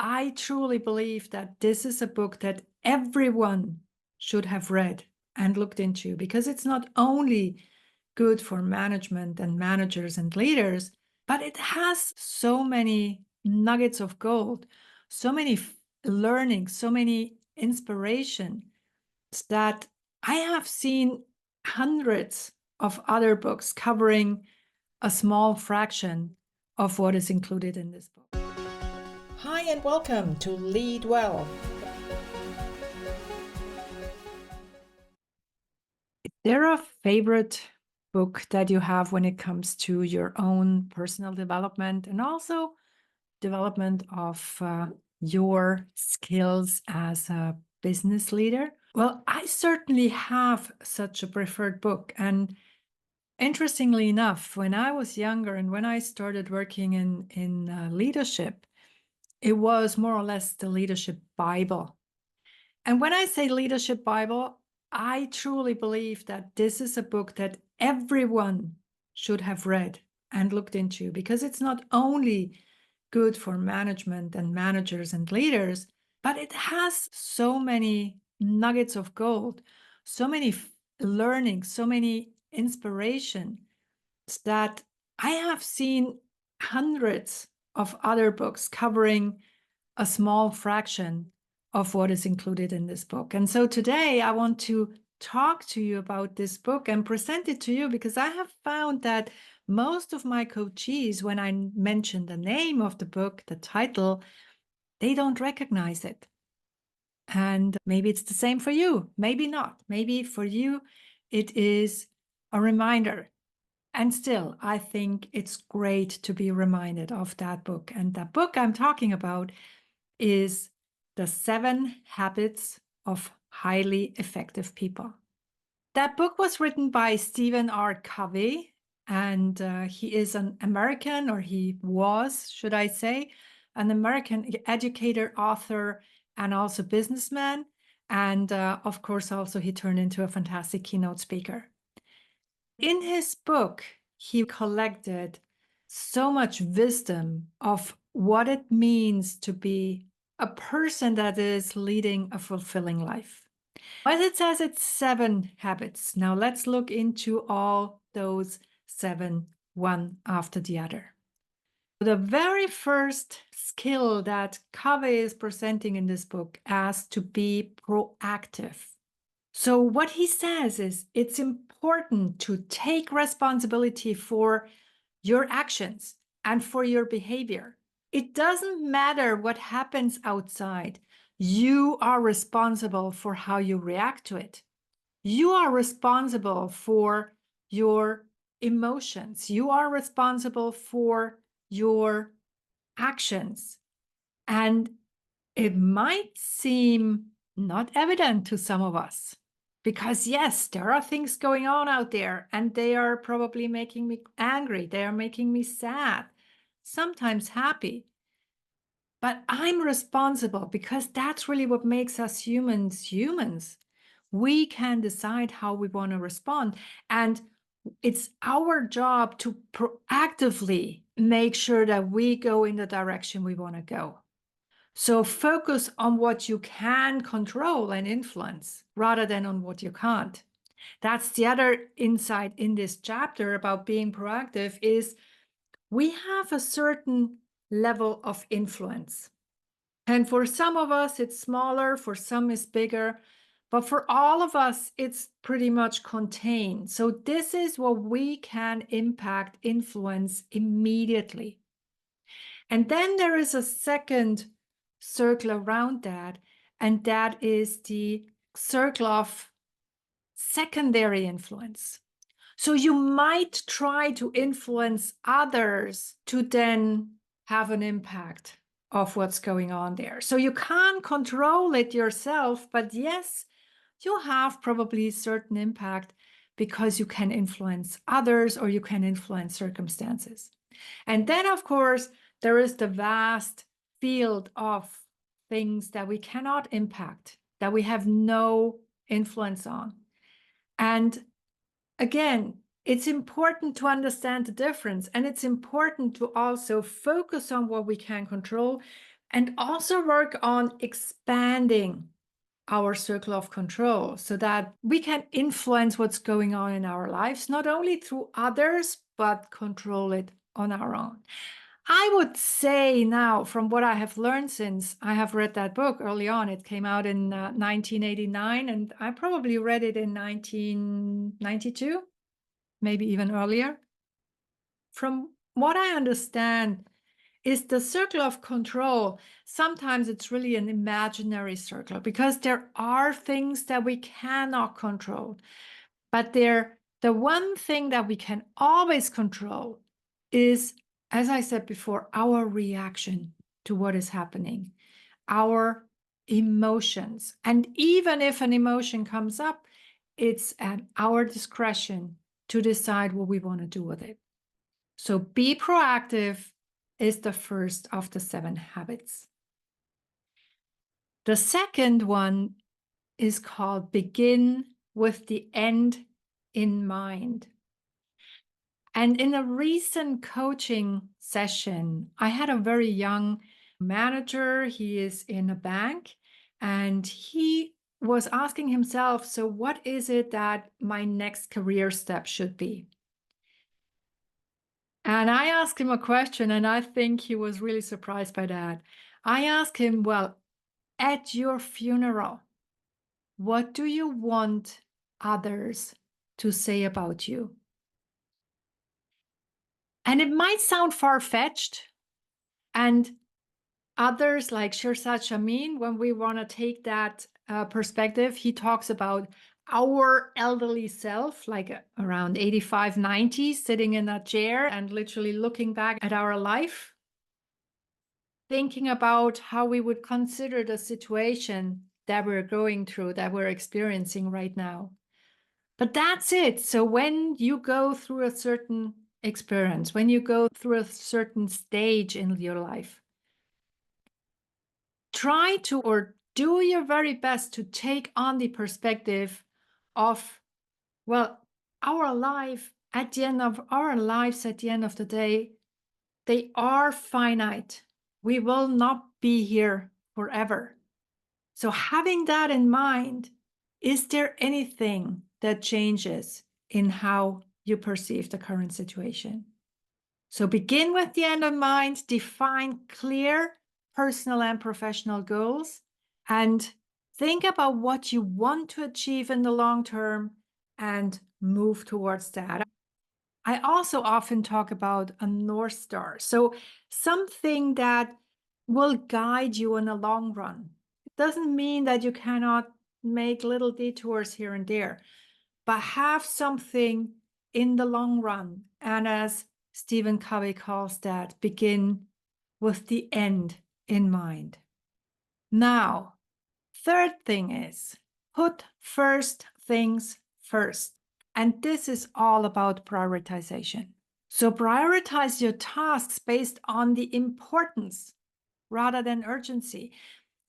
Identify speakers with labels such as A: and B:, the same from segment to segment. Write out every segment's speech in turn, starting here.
A: I truly believe that this is a book that everyone should have read and looked into, because it's not only good for management and managers and leaders, but it has so many nuggets of gold, so many learnings, so many inspiration that I have seen hundreds of other books covering a small fraction of what is included in this book.
B: Hi and welcome to Lead Well.
A: Is there a favorite book that you have when it comes to your own personal development and also development of your skills as a business leader? Well, I certainly have such a preferred book. And interestingly enough, when I was younger and when I started working in leadership, it was more or less the Leadership Bible. And when I say Leadership Bible, I truly believe that this is a book that everyone should have read and looked into, because it's not only good for management and managers and leaders, but it has so many nuggets of gold, so many learnings, so many inspiration that I have seen hundreds of other books covering a small fraction of what is included in this book. And so today I want to talk to you about this book and present it to you, because I have found that most of my coachees, when I mention the name of the book, the title, they don't recognize it. And maybe it's the same for you, maybe not. Maybe for you, it is a reminder. And still, I think it's great to be reminded of that book. And the book I'm talking about is The 7 Habits of Highly Effective People. That book was written by Stephen R. Covey, and he is an American, or he was, should I say, an American educator, author, and also businessman. And of course, also he turned into a fantastic keynote speaker. In his book, he collected so much wisdom of what it means to be a person that is leading a fulfilling life. As it says, it's 7 habits. Now let's look into all those 7, one after the other. The very first skill that Covey is presenting in this book as to be proactive. So what he says is it's important to take responsibility for your actions and for your behavior. It doesn't matter what happens outside. You are responsible for how you react to it. You are responsible for your emotions. You are responsible for your actions. And it might seem not evident to some of us, because yes, there are things going on out there and they are probably making me angry. They are making me sad, sometimes happy. But I'm responsible, because that's really what makes us humans humans. We can decide how we want to respond. And it's our job to proactively make sure that we go in the direction we want to go. So focus on what you can control and influence rather than on what you can't. That's the other insight in this chapter about being proactive, is we have a certain level of influence. And for some of us, it's smaller, for some it's bigger, but for all of us, it's pretty much contained. So this is what we can impact, influence immediately. And then there is a second circle around that, and that is the circle of secondary influence. So you might try to influence others to then have an impact of what's going on there. So you can't control it yourself, but yes, you have probably certain impact because you can influence others or you can influence circumstances. And then, of course, there is the vast field of things that we cannot impact, that we have no influence on. And again, it's important to understand the difference, and it's important to also focus on what we can control, And also work on expanding our circle of control so that we can influence what's going on in our lives, not only through others, but control it on our own. I would say now, from what I have learned since I have read that book early on, it came out in 1989, and I probably read it in 1992, maybe even earlier. From what I understand, is the circle of control. Sometimes it's really an imaginary circle because there are things that we cannot control. But the one thing that we can always control is, as I said before, our reaction to what is happening, our emotions. And even if an emotion comes up, it's at our discretion to decide what we want to do with it. So be proactive is the first of the 7 habits. The second one is called begin with the end in mind. And in a recent coaching session, I had a very young manager. He is in a bank and he was asking himself, so what is it that my next career step should be? And I asked him a question, and I think he was really surprised by that. I asked him, well, at your funeral, what do you want others to say about you? And it might sound far-fetched, and others like Shirzad Chamine, when we want to take that perspective, he talks about our elderly self, like around 85, 90, sitting in a chair and literally looking back at our life, thinking about how we would consider the situation that we're going through, that we're experiencing right now. But that's it. So when you go through a certain experience, when you go through a certain stage in your life, try to or do your very best to take on the perspective of, well, our life at the end of our lives, at the end of the day, they are finite. We will not be here forever. So having that in mind, is there anything that changes in how you perceive the current situation? So begin with the end in mind, define clear personal and professional goals, and think about what you want to achieve in the long term and move towards that. I also often talk about a North Star. So something that will guide you in the long run. It doesn't mean that you cannot make little detours here and there, but have something in the long run. And as Stephen Covey calls that, begin with the end in mind. Now, third thing is put first things first. And this is all about prioritization. So prioritize your tasks based on the importance rather than urgency.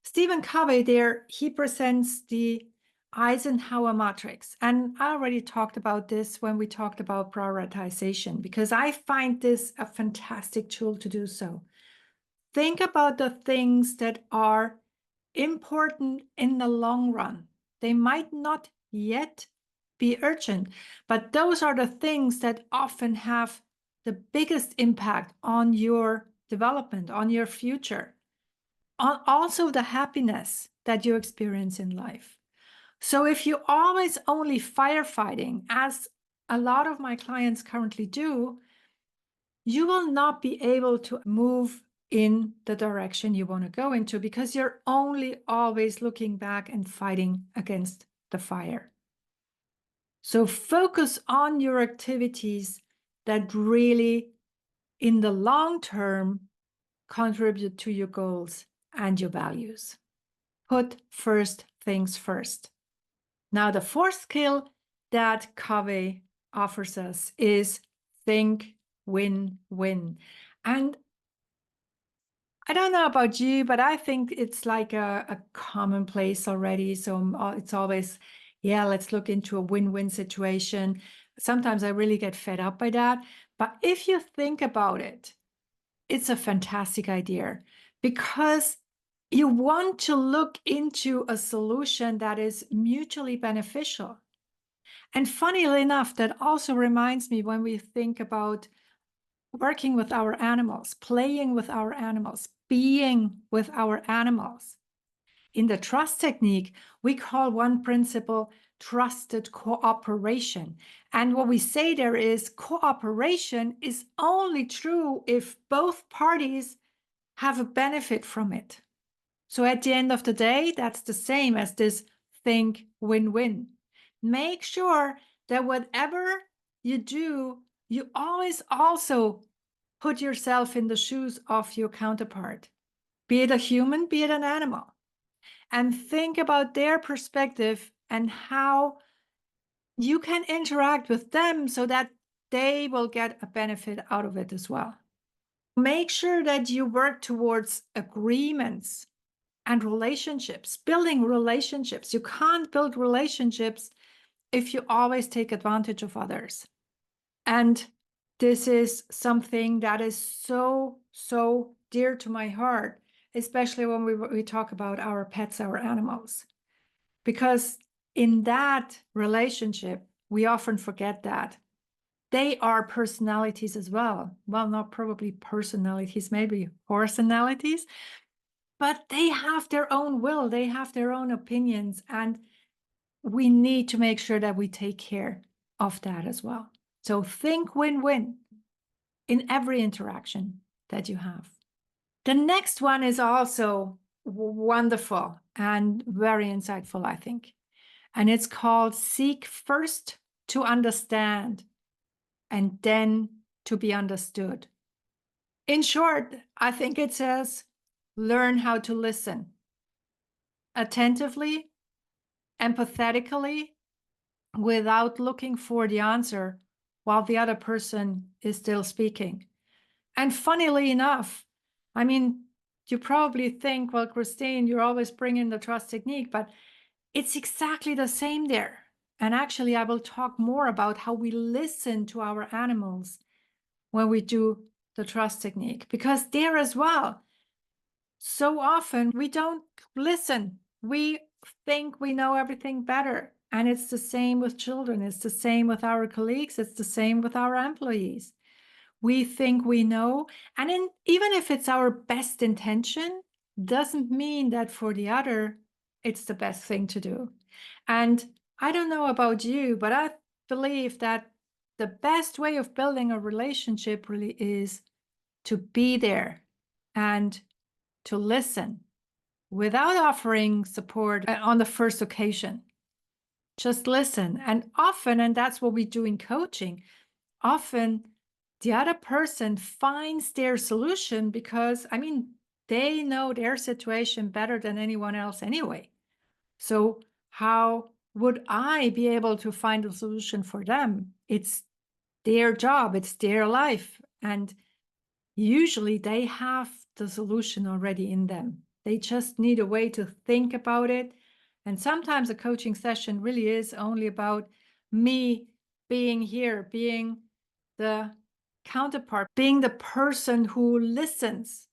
A: Stephen Covey there, he presents the Eisenhower matrix. And I already talked about this when we talked about prioritization, because I find this a fantastic tool to do so. Think about the things that are important in the long run. They might not yet be urgent, but those are the things that often have the biggest impact on your development, on your future, on also the happiness that you experience in life. So if you always only firefighting, as a lot of my clients currently do, you will not be able to move in the direction you want to go into because you're only always looking back and fighting against the fire. So focus on your activities that really, in the long term, contribute to your goals and your values. Put first things first. Now, the fourth skill that Covey offers us is think win-win. And I don't know about you, but I think it's like a commonplace already. So it's always, yeah, let's look into a win-win situation. Sometimes I really get fed up by that. But if you think about it, it's a fantastic idea because you want to look into a solution that is mutually beneficial. And funnily enough, that also reminds me when we think about working with our animals, playing with our animals, being with our animals. In the trust technique, we call one principle trusted cooperation. And what we say there is cooperation is only true if both parties have a benefit from it. So at the end of the day, that's the same as this think win-win. Make sure that whatever you do, you always also put yourself in the shoes of your counterpart, be it a human, be it an animal, and think about their perspective and how you can interact with them so that they will get a benefit out of it as well. Make sure that you work towards agreements and relationships, building relationships. You can't build relationships if you always take advantage of others. And this is something that is so, so dear to my heart, especially when we talk about our pets, our animals. Because in that relationship, we often forget that they are personalities as well. Well, not probably personalities, maybe personalities, but they have their own will, they have their own opinions, and we need to make sure that we take care of that as well. So think win-win in every interaction that you have. The next one is also wonderful and very insightful, I think. And it's called seek first to understand and then to be understood. In short, I think it says learn how to listen attentively, empathetically, without looking for the answer while the other person is still speaking. And funnily enough, I mean, you probably think, well, Christine, you're always bringing the trust technique, but it's exactly the same there. And actually, I will talk more about how we listen to our animals when we do the trust technique, because there as well, so often we don't listen. We think we know everything better. And it's the same with children. It's the same with our colleagues. It's the same with our employees. We think we know. And even if it's our best intention, doesn't mean that for the other, it's the best thing to do. And I don't know about you, but I believe that the best way of building a relationship really is to be there and to listen without offering support on the first occasion. Just listen. And often, and that's what we do in coaching, often the other person finds their solution because, I mean, they know their situation better than anyone else anyway. So how would I be able to find a solution for them? It's their job, it's their life. And usually they have the solution already in them. They just need a way to think about it. And sometimes a coaching session really is only about me being here, being the counterpart, being the person who listens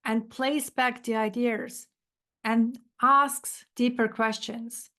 A: and plays back the ideas and asks deeper questions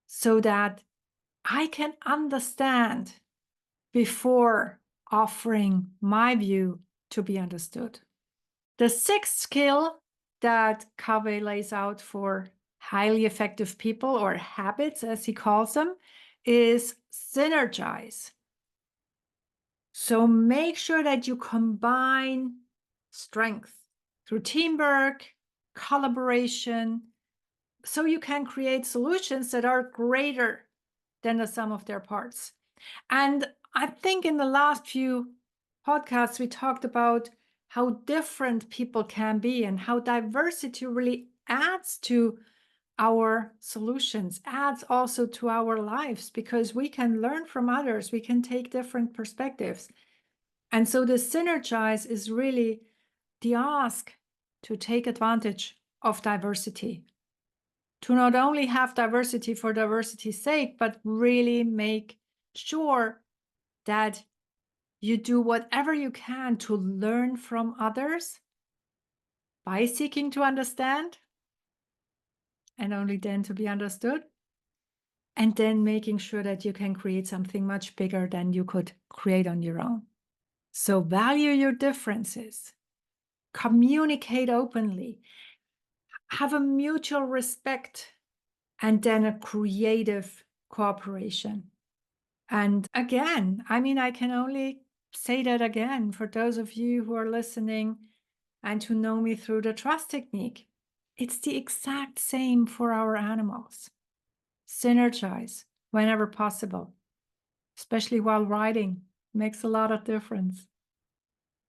A: so that I can understand before offering my view to be understood. The sixth skill that Covey lays out for highly effective people, or habits as he calls them, is synergize. So make sure that you combine strength through teamwork, collaboration, so you can create solutions that are greater than the sum of their parts. And I think in the last few podcasts, we talked about how different people can be and how diversity really adds to our solutions, adds also to our lives, because we can learn from others, we can take different perspectives. And so the synergize is really the ask to take advantage of diversity, to not only have diversity for diversity's sake, but really make sure that you do whatever you can to learn from others, by seeking to understand and only then to be understood, and then making sure that you can create something much bigger than you could create on your own. So value your differences, communicate openly, have a mutual respect, and then a creative cooperation. And again, I can only say that again for those of you who are listening and who know me through the trust technique. It's the exact same for our animals. Synergize whenever possible, especially while riding. Makes a lot of difference.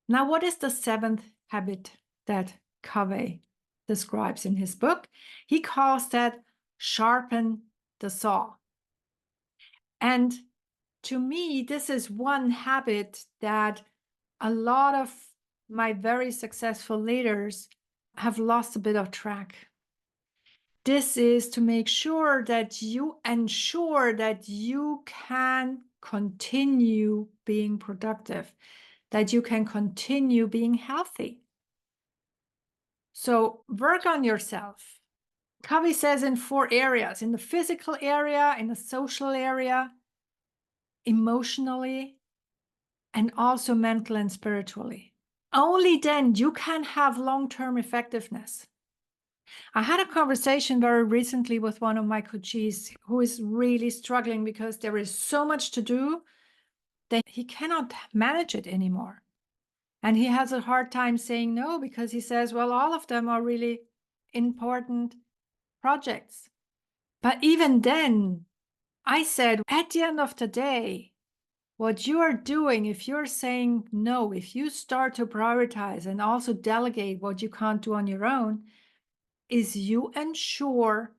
A: Now, what is the 7th habit that Covey describes in his book? He calls that sharpen the saw. And to me, this is one habit that a lot of my very successful leaders have lost a bit of track. This is to make sure that you ensure that you can continue being productive, that you can continue being healthy. So work on yourself. Covey says in 4 areas: in the physical area, in the social area, emotionally, and also mental and spiritually. Only then you can have long-term effectiveness. I had a conversation very recently with one of my coaches who is really struggling because there is so much to do that he cannot manage it anymore. And he has a hard time saying no because he says, well, all of them are really important projects. But even then, I said, at the end of the day, what you are doing, if you're saying no, if you start to prioritize and also delegate what you can't do on your own, is you ensure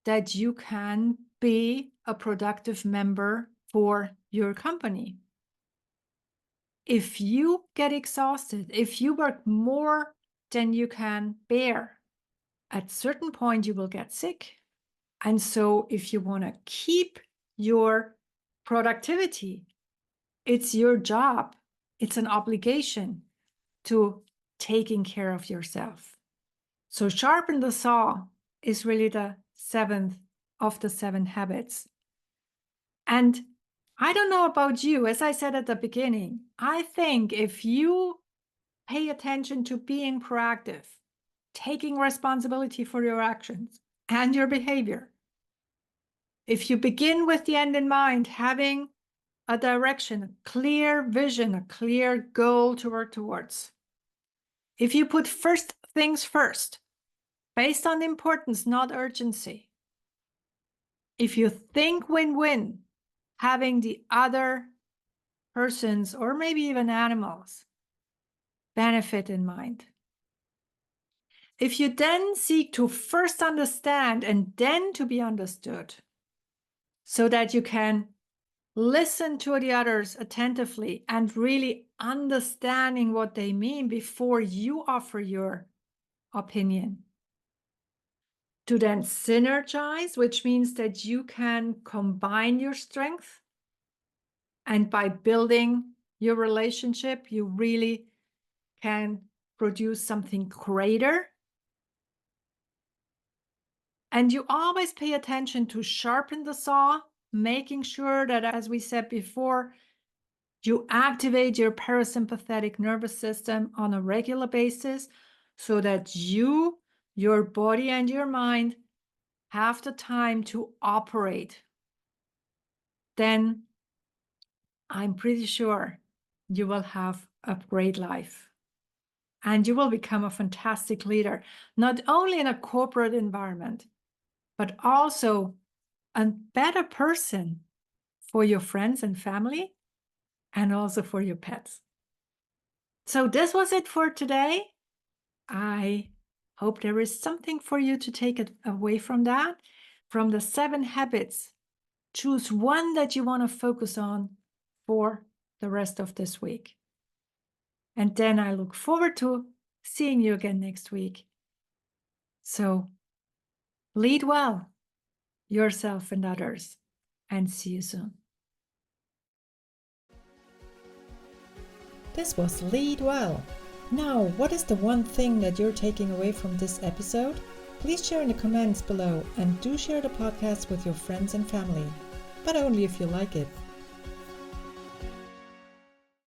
A: that you can be a productive member for your company. If you get exhausted, if you work more than you can bear, at a certain point you will get sick. And so if you want to keep your productivity, it's your job, it's an obligation to taking care of yourself. So sharpen the saw is really the 7th of the 7 habits. And I don't know about you, as I said at the beginning, I think if you pay attention to being proactive, taking responsibility for your actions and your behavior, if you begin with the end in mind, having a direction, a clear vision, a clear goal to work towards, if you put first things first, based on importance, not urgency, if you think win-win, having the other persons or maybe even animals benefit in mind. If you then seek to first understand and then to be understood, so that you can listen to the others attentively and really understanding what they mean before you offer your opinion. To then synergize, which means that you can combine your strength. And by building your relationship, you really can produce something greater. And you always pay attention to sharpen the saw, making sure that, as we said before, you activate your parasympathetic nervous system on a regular basis so that you, your body, and your mind have the time to operate. Then I'm pretty sure you will have a great life. And you will become a fantastic leader, not only in a corporate environment, but also a better person for your friends and family, and also for your pets. So this was it for today. I hope there is something for you to take away from that. From the 7 habits, choose one that you want to focus on for the rest of this week. And then I look forward to seeing you again next week. So lead well, yourself and others, and see you soon.
B: This was Lead Well. Now, what is the one thing that you're taking away from this episode? Please share in the comments below and do share the podcast with your friends and family, but only if you like it.